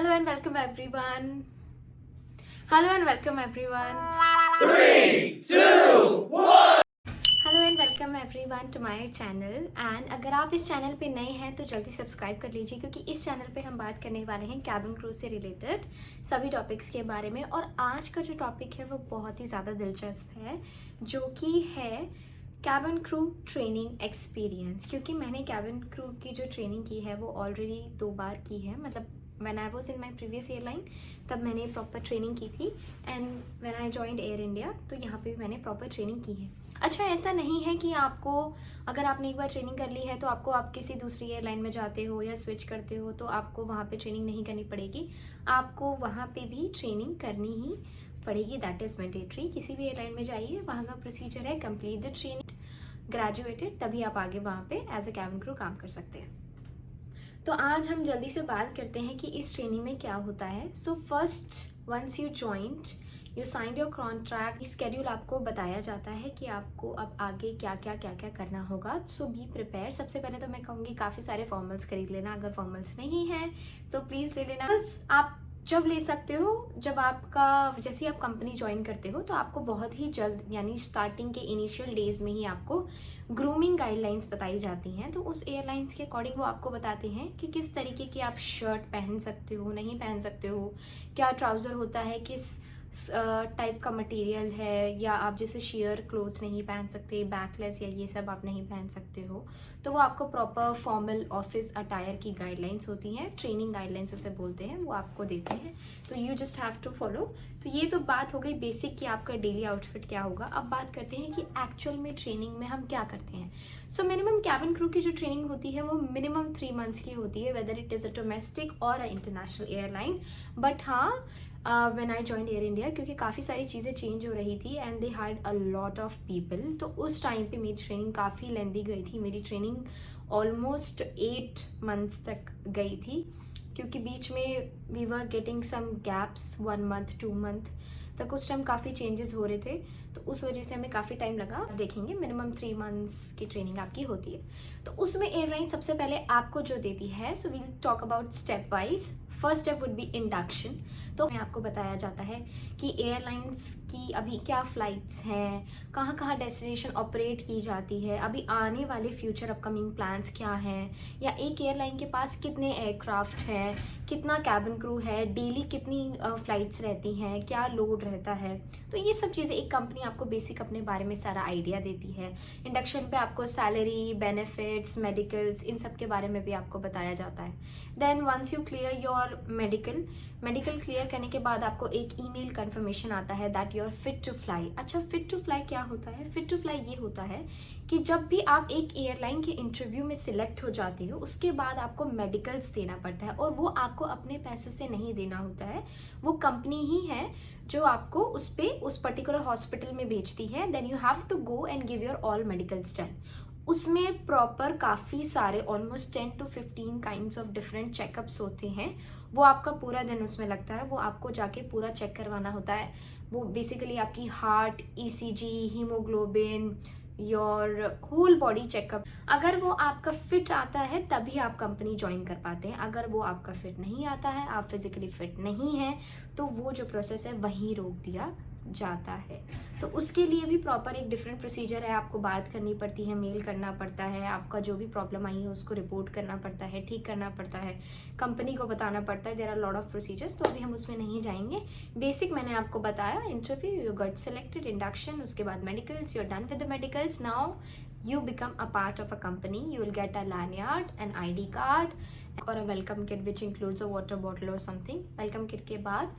Hello and welcome everyone. Hello and welcome everyone. 3, 2, 1. Hello and welcome everyone to my channel. And अगर आप इस channel पे नए हैं तो जल्दी सब्सक्राइब कर लीजिए, क्योंकि इस चैनल पे हम बात करने वाले हैं कैबिन क्रू से रिलेटेड सभी टॉपिक्स के बारे में। और आज का जो टॉपिक है वो बहुत ही ज़्यादा दिलचस्प है, जो कि है कैबिन क्रू ट्रेनिंग एक्सपीरियंस। क्योंकि मैंने कैबिन क्रू की जो ट्रेनिंग की है वो ऑलरेडी 2 बार की है। मतलब when I was in my previous airline तब मैंने प्रॉपर ट्रेनिंग की थी, and when I joined air India तो यहाँ पे भी मैंने प्रॉपर ट्रेनिंग की है। अच्छा, ऐसा नहीं है कि आपको अगर आपने एक बार ट्रेनिंग कर ली है तो आपको आप किसी दूसरी एयरलाइन में जाते हो या स्विच करते हो तो आपको वहाँ पे ट्रेनिंग नहीं करनी पड़ेगी। आपको वहाँ पे भी ट्रेनिंग करनी ही पड़ेगी, दैट इज़ मैंडेटरी। किसी भी एयरलाइन में जाइए, वहाँ का प्रोसीजर है कंप्लीट द ट्रेनिंग, ग्रेजुएटेड, तभी आप आगे वहाँ पे एज अ कैबिन क्रू काम कर सकते हैं। तो आज हम जल्दी से बात करते हैं कि इस ट्रेनिंग में क्या होता है। So first, once you joined, you signed your contract, schedule आपको बताया जाता है कि आपको अब आगे क्या क्या करना होगा। सो बी प्रिपेयर। सबसे पहले तो मैं कहूँगी काफ़ी सारे फॉर्मल्स खरीद लेना। अगर फॉर्मल्स नहीं है तो प्लीज़ ले लेना। आप जब ले सकते हो, जब आपका जैसे आप कंपनी ज्वाइन करते हो तो आपको बहुत ही जल्द, यानी स्टार्टिंग के इनिशियल डेज में ही आपको ग्रूमिंग गाइडलाइंस बताई जाती हैं। तो उस एयरलाइंस के अकॉर्डिंग वो आपको बताते हैं कि किस तरीके की आप शर्ट पहन सकते हो, नहीं पहन सकते हो, क्या ट्राउज़र होता है, किस टाइप का मटेरियल है, या आप जैसे शेयर क्लोथ नहीं पहन सकते, बैकलेस या ये सब आप नहीं पहन सकते हो। तो वो आपको प्रॉपर फॉर्मल ऑफिस अटायर की गाइडलाइंस होती हैं, ट्रेनिंग गाइडलाइंस उसे बोलते हैं, वो आपको देते हैं। तो you just have to follow. तो ये तो बात हो गई बेसिक कि आपका डेली आउटफिट क्या होगा। अब बात करते हैं कि एक्चुअल में ट्रेनिंग में हम क्या करते हैं। सो मिनिमम कैबिन क्रू की जो ट्रेनिंग होती है वो मिनिमम 3 मंथ्स की होती है, whether it is a domestic और अ इंटरनेशनल एयरलाइन। बट हाँ, when I joined air India, क्योंकि काफ़ी सारी चीज़ें चेंज हो रही थी एंड दे हैड अ लॉट ऑफ पीपल, तो उस टाइम पे मेरी ट्रेनिंग काफ़ी लेंदी गई थी। मेरी ट्रेनिंग ऑलमोस्ट 8 मंथ्स तक गई थी, क्योंकि बीच में we were getting some gaps, 1 month 2 month तक उस टाइम काफ़ी चेंजेस हो रहे थे, तो उस वजह से हमें काफ़ी टाइम लगा। देखेंगे मिनिमम 3 मंथ्स की ट्रेनिंग आपकी होती है। तो उसमें एयरलाइन सबसे पहले आपको जो देती है, so we will talk about step wise. First step would be induction. तो हमें आपको बताया जाता है कि एयरलाइंस की अभी क्या फ़्लाइट्स हैं, कहाँ कहाँ डेस्टिनेशन ऑपरेट की जाती है, अभी आने वाले फ्यूचर अपकमिंग प्लान्स क्या हैं, या एक एयरलाइन के पास कितने एयरक्राफ्ट हैं, कितना कैबिन क्रू है, डेली कितनी फ़्लाइट्स रहती हैं, क्या लोड रहता है। तो ये सब चीज़ें एक कंपनी आपको बेसिक अपने बारे में सारा आइडिया देती है। इंडक्शन पे आपको सैलरी, बेनिफिट्स, मेडिकल्स, इन सब के बारे में भी आपको बताया जाता है। Then once you clear your medical clear करने के बाद आपको एक ईमेल कंफर्मेशन आता है that you are fit to fly. अच्छा, फिट टू फ्लाई क्या होता है? फिट टू फ्लाई ये होता है कि जब भी आप एक एयरलाइन के इंटरव्यू में सिलेक्ट हो जाते हो उसके बाद आपको मेडिकल्स देना पड़ता है, और वो आपको अपने पैसों से नहीं देना होता है, वो कंपनी ही है जो आपको उस पर्टिकुलर हॉस्पिटल में भेजती है। Then you have to go and give your all medicals done. उसमें प्रॉपर काफ़ी सारे almost 10 to 15 kinds of different checkups होते हैं। वो आपका पूरा दिन उसमें लगता है, वो आपको जाके पूरा चेक करवाना होता है। वो बेसिकली आपकी heart, ECG, haemoglobin, your whole body checkup. अगर वो आपका फिट आता है तभी आप कंपनी ज्वाइन कर पाते हैं। अगर वो आपका फिट नहीं आता है, आप फिजिकली फिट नहीं हैं, तो वो जो प्रोसेस है वहीं रोक दिया जाता है। तो उसके लिए भी प्रॉपर एक डिफरेंट प्रोसीजर है, आपको बात करनी पड़ती है, मेल करना पड़ता है, आपका जो भी प्रॉब्लम आई है उसको रिपोर्ट करना पड़ता है, ठीक करना पड़ता है, कंपनी को बताना पड़ता है। There are lot of procedures, तो अभी हम उसमें नहीं जाएंगे। बेसिक मैंने आपको बताया, interview, you got selected, induction, उसके बाद medicals, you are done with the medicals. Now you become a part of a company. You will get a lanyard, an ID card, or a welcome kit which includes a water bottle or something. welcome kit के बाद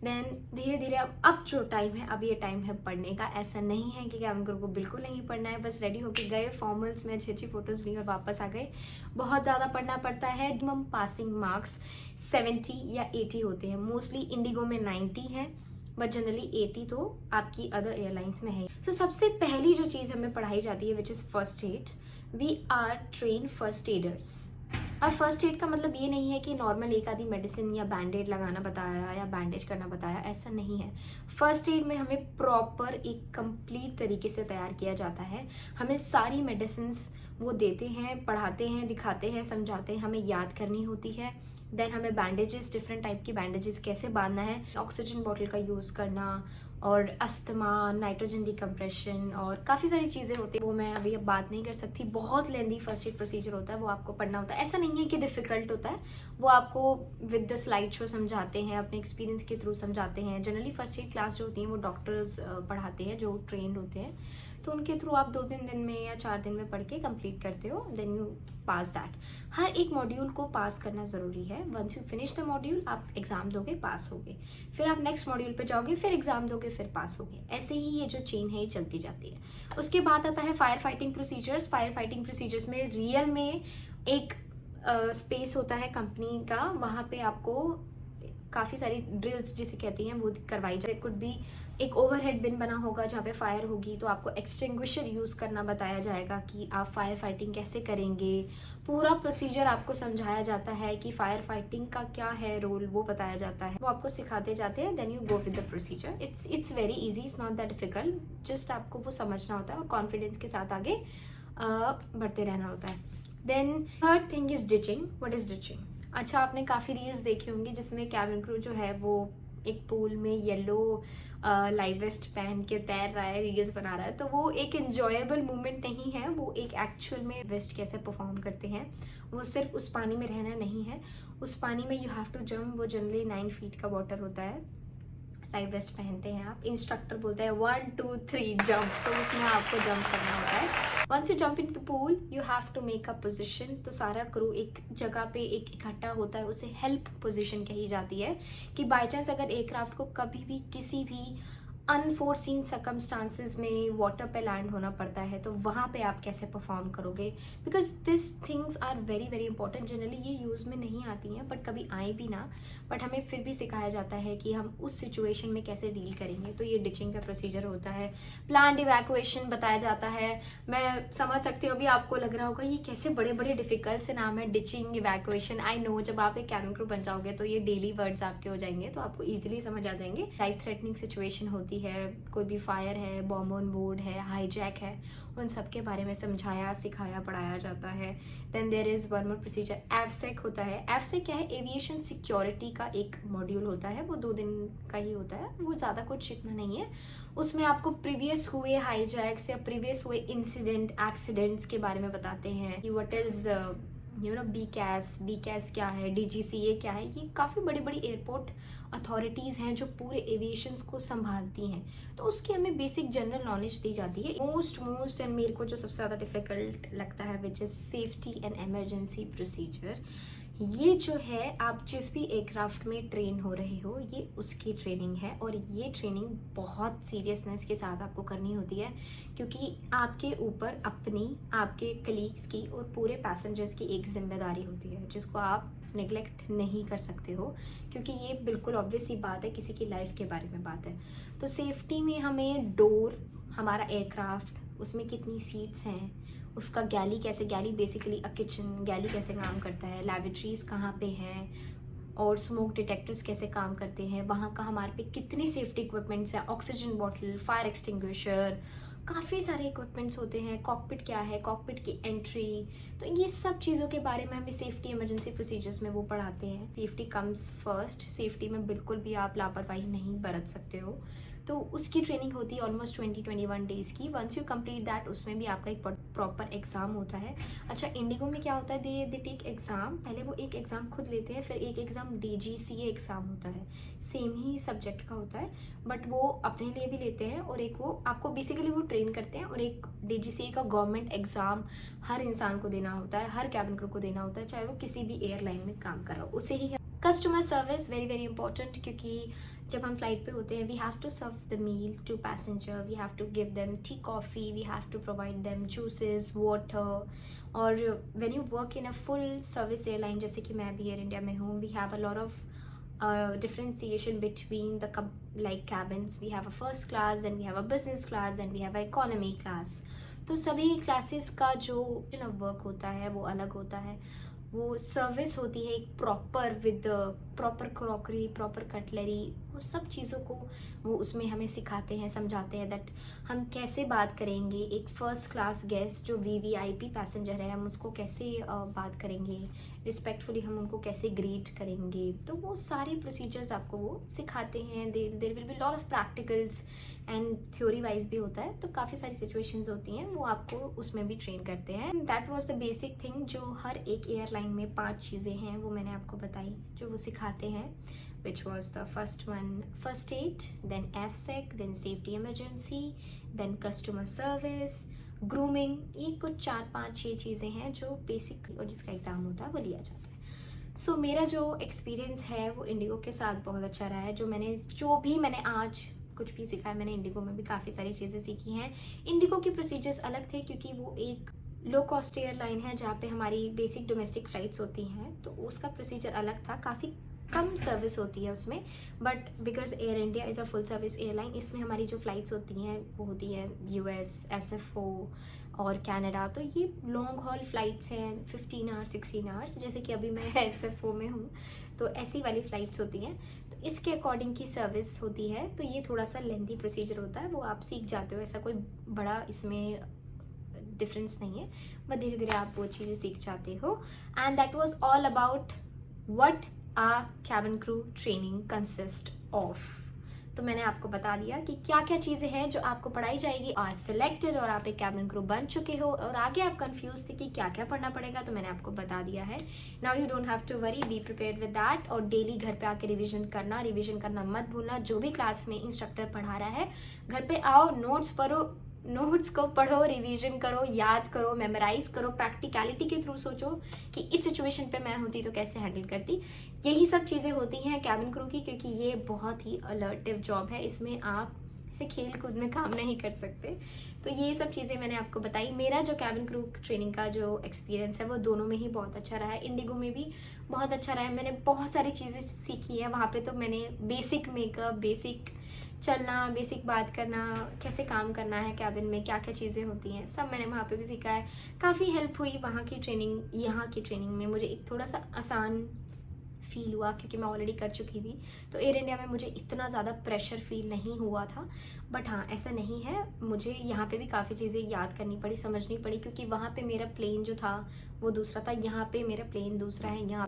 then धीरे धीरे अब जो time है, अब ये time है पढ़ने का। ऐसा नहीं है कि कैबिन क्रू को बिल्कुल नहीं पढ़ना है, बस रेडी होके गए, फॉर्मल्स में अच्छी अच्छी फोटोज ली और वापस आ गए। बहुत ज़्यादा पढ़ना पड़ता है। मिनिमम पासिंग मार्क्स 70 या 80 होते हैं। मोस्टली इंडिगो में 90 है, बट जनरली 80 तो आपकी अदर एयरलाइंस में है। सो सबसे पहली जो चीज़ हमें पढ़ाई जाती है which is first aid. We are train first aiders. अब फर्स्ट एड का मतलब ये नहीं है कि नॉर्मल एक आधी मेडिसिन या बैंडेड लगाना बताया या बैंडेज करना बताया, ऐसा नहीं है। फर्स्ट एड में हमें प्रॉपर एक कंप्लीट तरीके से तैयार किया जाता है। हमें सारी मेडिसिन वो देते हैं, पढ़ाते हैं, दिखाते हैं, समझाते हैं, हमें याद करनी होती है। देन हमें बैंडेजेस, डिफरेंट टाइप की बैंडेजेस कैसे बांधना है, ऑक्सीजन बॉटल का यूज़ करना, और अस्थमा, नाइट्रोजन डिकम्प्रेशन, और काफ़ी सारी चीज़ें होती हैं, वो मैं अभी अब बात नहीं कर सकती। बहुत लेंदी फर्स्ट एड प्रोसीजर होता है, वो आपको पढ़ना होता है। ऐसा नहीं है कि डिफ़िकल्ट होता है, वो आपको विद द स्लाइड शो समझाते हैं, अपने एक्सपीरियंस के थ्रू समझाते हैं। जनरली फर्स्ट एड क्लास जो होती हैं वो डॉक्टर्स पढ़ाते हैं जो ट्रेंड होते हैं, तो उनके थ्रू आप 2-3 दिन में या 4 दिन में पढ़ के कंप्लीट करते हो, देन यू पास दैट। हर एक मॉड्यूल को पास करना ज़रूरी है। Once you finish the module, आप एग्ज़ाम दोगे, पास होगे, फिर आप नेक्स्ट मॉड्यूल पे जाओगे, फिर एग्ज़ाम दोगे, फिर पास होगे। ऐसे ही ये जो चेन है ये चलती जाती है। उसके बाद आता है fire fighting procedures. Fire fighting procedures में रियल में एक स्पेस होता है कंपनी का, वहाँ पे आपको काफ़ी सारी ड्रिल्स जिसे कहती हैं वो करवाई जाए। कुड भी एक ओवरहेड बिन बना होगा जहाँ पे फायर होगी, तो आपको एक्सटिंग्विशर यूज़ करना बताया जाएगा कि आप फायर फाइटिंग कैसे करेंगे। पूरा प्रोसीजर आपको समझाया जाता है कि फायर फाइटिंग का क्या है रोल, वो बताया जाता है, वो आपको सिखाते जाते हैं। Then you go with the procedure. It's very easy, it's not that difficult, just आपको वो समझना होता है और कॉन्फिडेंस के साथ आगे बढ़ते रहना होता है। Then third thing is ditching. What is ditching? अच्छा, आपने काफ़ी रील्स देखी होंगी जिसमें कैबिन क्रू जो है वो एक पूल में येलो लाइव वेस्ट पहन के तैर रहा है, रील्स बना रहा है। तो वो एक एंजॉयबल मोमेंट नहीं है, वो एक एक्चुअल में वेस्ट कैसे परफॉर्म करते हैं। वो सिर्फ उस पानी में रहना नहीं है, उस पानी में यू हैव टू जंप। वो जनरली 9 फीट का वाटर होता है, लाइव वेस्ट पहनते हैं आप, इंस्ट्रक्टर बोलते हैं 1 2 3 जंप, तो उसमें आपको जंप करना होता है। Once you jump in the pool you have to make a position. तो सारा क्रू एक जगह पे एक इकट्ठा होता है, उसे हेल्प पोजिशन कही जाती है, कि बाई चांस अगर एयरक्राफ्ट को कभी भी किसी भी अनफोर्सीन सर्कमस्टांसिस में वाटर पे लैंड होना पड़ता है, तो वहाँ पे आप कैसे परफॉर्म करोगे। Because this things are very very important. Generally ये यूज़ में नहीं आती हैं, बट कभी आए भी ना, बट हमें फिर भी सिखाया जाता है कि हम उस सिचुएशन में कैसे डील करेंगे। तो ये डिचिंग का प्रोसीजर होता है। प्लान्ड इवैक्यूएशन बताया जाता है। मैं समझ सकती हूँ अभी आपको लग रहा होगा ये कैसे बड़े बड़े डिफिकल्ट से नाम है, डिचिंग, इवैक्यूएशन। आई नो, जब आप एक कैबिन क्रू बन जाओगे तो ये डेली वर्ड्स आपके हो जाएंगे, तो आपको ईजिली समझ आ जाएंगे। लाइफ थ्रेटनिंग सिचुएशन होती है, कोई भी फायर है, बॉम्ब ऑन बोर्ड है, हाईजैक है, उन सब के बारे में समझाया, सिखाया, पढ़ाया जाता है। Then there is one more procedure, एफसेक होता है। एफसेक क्या है? एविएशन सिक्योरिटी का एक मॉड्यूल होता है, वो 2 दिन का ही होता है, वो ज़्यादा कुछ इतना नहीं है। उसमें आपको प्रीवियस हुए हाईजैक्स या प्रीवियस हुए इंसिडेंट, एक्सीडेंट्स के बारे में बताते हैं कि व्हाट इज़ बीकैस क्या है, डीजीसीए क्या है। ये काफ़ी बड़ी बड़ी एयरपोर्ट अथॉरिटीज़ हैं जो पूरे एविएशंस को संभालती हैं, तो उसकी हमें बेसिक जनरल नॉलेज दी जाती है। मोस्ट एंड मेरे को जो सबसे ज़्यादा डिफ़िकल्ट लगता है which is safety and emergency procedure. ये जो है, आप जिस भी एयरक्राफ्ट में ट्रेन हो रहे हो, ये उसकी ट्रेनिंग है, और ये ट्रेनिंग बहुत सीरियसनेस के साथ आपको करनी होती है, क्योंकि आपके ऊपर अपनी, आपके कलीग्स की और पूरे पैसेंजर्स की एक जिम्मेदारी होती है जिसको आप नेग्लेक्ट नहीं कर सकते हो, क्योंकि ये बिल्कुल ऑब्वियस ही बात है, किसी की लाइफ के बारे में बात है। तो सेफ्टी में हमें डोर, हमारा एयरक्राफ्ट, उसमें कितनी सीट्स हैं, उसका गैली कैसे, गैली बेसिकली अ किचन, गैली कैसे काम करता है, लैबोरेटरीज कहाँ पे हैं, और स्मोक डिटेक्टर्स कैसे काम करते हैं, वहाँ का हमारे पे कितनी सेफ्टी इक्विपमेंट्स हैं, ऑक्सीजन बॉटल, फायर एक्सटिंग्विशर, काफ़ी सारे इक्विपमेंट्स होते हैं। कॉकपिट क्या है, कॉकपिट की एंट्री, तो ये सब चीज़ों के बारे में हमें सेफ्टी इमरजेंसी प्रोसीजर्स में वो पढ़ाते हैं। सेफ्टी कम्स फर्स्ट, सेफ्टी में बिल्कुल भी आप लापरवाही नहीं बरत सकते हो, तो उसकी ट्रेनिंग होती है ऑलमोस्ट 20-21 डेज़ की। वंस यू कंप्लीट दैट, उसमें भी आपका एक प्रॉपर एग्ज़ाम होता है। अच्छा, इंडिगो में क्या होता है, दे टेक एग्ज़ाम, पहले वो एक एग्ज़ाम खुद लेते हैं, फिर एक एग्ज़ाम DGCA एग्ज़ाम होता है, सेम ही सब्जेक्ट का होता है, बट वो अपने लिए भी लेते हैं, और एक वो आपको बेसिकली वो ट्रेन करते हैं, और एक DGCA का गवर्नमेंट एग्ज़ाम हर इंसान को देना होता है, हर कैबिन क्रू को देना होता है, चाहे वो किसी भी एयरलाइन में काम कर रहा हो, उसे ही। Customer service very very important, क्योंकि जब हम फ्लाइट पे होते हैं, we have to serve the meal to passenger, we have to give them tea, coffee, we have to provide them juices, water. और when you work in a full service airline, जैसे कि मैं भी air India में हूँ, वी हैव अ लॉट ऑफ differentiation between the like cabins. We have a first class, then we have a business class, then we have a economy class. तो सभी क्लासेस का जो वर्क होता है वो अलग होता है। वो सर्विस होती है एक proper, with proper crockery, proper cutlery, वो सब चीज़ों को वो उसमें हमें सिखाते हैं, समझाते हैं दैट हम कैसे बात करेंगे, एक फ़र्स्ट क्लास गेस्ट जो वीवीआईपी पैसेंजर है हम उसको कैसे बात करेंगे, रिस्पेक्टफुली हम उनको कैसे ग्रीट करेंगे। तो वो सारे प्रोसीजर्स आपको वो सिखाते हैं। There will be lot of practicals and theory wise भी होता है, तो काफ़ी सारी सिचुएशंस होती हैं, वो आपको उसमें भी ट्रेन करते हैं। That was the basic thing जो हर एक एयरलाइन में 5 चीज़ें हैं वो मैंने आपको बताई जो वो सिखाते हैं, which was the first one first aid, then AFSEC, then safety emergency, then customer service, grooming। ये कुछ 4-5-6 चीज़ें हैं जो बेसिक और जिसका एग्ज़ाम होता है वो लिया जाता है। सो मेरा जो एक्सपीरियंस है वो इंडिगो के साथ बहुत अच्छा रहा है। जो भी मैंने आज कुछ भी सीखा है, मैंने इंडिगो में भी काफ़ी सारी चीज़ें सीखी हैं। इंडिगो के प्रोसीजर्स अलग थे क्योंकि वो एक लो कॉस्ट एयरलाइन है जहाँ पे हमारी बेसिक डोमेस्टिक फ़्लाइट्स होती हैं, तो उसका प्रोसीजर अलग था। काफ़ी कम सर्विस होती है उसमें, but because air India is a full service airline, इसमें हमारी जो फ़्लाइट्स होती हैं वो होती हैं US, SFO और कनाडा। तो ये लॉन्ग हॉल फ़्लाइट्स हैं, 15 आवर्स 16 आवर्स, जैसे कि अभी मैं SFO में हूँ, तो ऐसी वाली फ़्लाइट्स होती हैं। तो इसके अकॉर्डिंग की सर्विस होती है, तो ये थोड़ा सा लेंथी प्रोसीजर होता है, वो आप सीख जाते हो, ऐसा कोई बड़ा इसमें डिफरेंस नहीं है, बट धीरे धीरे आप वो चीज़ें सीख जाते हो। And that was all about what a cabin crew training consist of. तो मैंने आपको बता दिया कि क्या क्या चीज़ें हैं जो आपको पढ़ाई जाएगी। आज सिलेक्टेड और आप एक कैबिन क्रू बन चुके हो और आगे आप कंफ्यूज थे कि क्या क्या पढ़ना पड़ेगा, तो मैंने आपको बता दिया है। Now you don't have to worry, be prepared with that. और डेली घर पे आके रिवीजन करना मत भूलना। जो भी क्लास में इंस्ट्रक्टर पढ़ा रहा है, घर पे आओ, नोट्स को पढ़ो, रिवीजन करो, याद करो, मेमोराइज करो, प्रैक्टिकलिटी के थ्रू सोचो कि इस सिचुएशन पे मैं होती तो कैसे हैंडल करती। यही सब चीज़ें होती हैं कैबिन क्रू की, क्योंकि ये बहुत ही अलर्टिव जॉब है, इसमें आप ऐसे खेल कूद में काम नहीं कर सकते। तो ये सब चीज़ें मैंने आपको बताई। मेरा जो कैबिन क्रू ट्रेनिंग का जो एक्सपीरियंस है वो दोनों में ही बहुत अच्छा रहा है। इंडिगो में भी बहुत अच्छा रहा है, मैंने बहुत सारी चीज़ें सीखी है वहाँ पे। तो मैंने बेसिक मेकअप, बेसिक चलना, बेसिक बात करना, कैसे काम करना है कैबिन में, क्या क्या चीज़ें होती हैं, सब मैंने वहाँ पे भी सीखा है। काफ़ी हेल्प हुई वहाँ की ट्रेनिंग। यहाँ की ट्रेनिंग में मुझे एक थोड़ा सा आसान फील हुआ क्योंकि मैं ऑलरेडी कर चुकी थी, तो एयर इंडिया में मुझे इतना ज़्यादा प्रेशर फील नहीं हुआ था। बट हाँ, ऐसा नहीं है, मुझे यहाँ पे भी काफ़ी चीज़ें याद करनी पड़ी, समझनी पड़ी, क्योंकि वहाँ पे मेरा प्लेन जो था वो दूसरा था, यहाँ पे मेरा प्लेन दूसरा है। यहाँ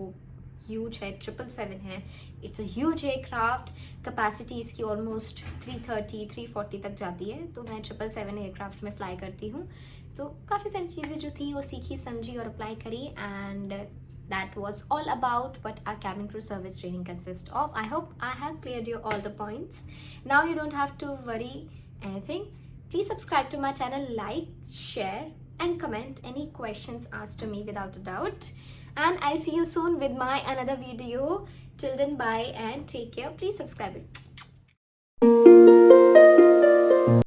ह्यूज है, 777 है, it's a huge aircraft. Capacity इसकी ऑलमोस्ट 330-340 तक जाती है, तो मैं 777 एयरक्राफ्ट में फ्लाई करती हूँ। तो काफ़ी सारी चीज़ें जो थी वो सीखी, समझी और अप्लाई करी। And that was all about what our cabin crew service training consists of. I hope I have cleared you all the points. Now you don't have to worry anything. Please subscribe to my channel, like, share and comment any questions asked to me without a doubt. And I'll see you soon with my another video. Till then, bye and take care. Please subscribe it.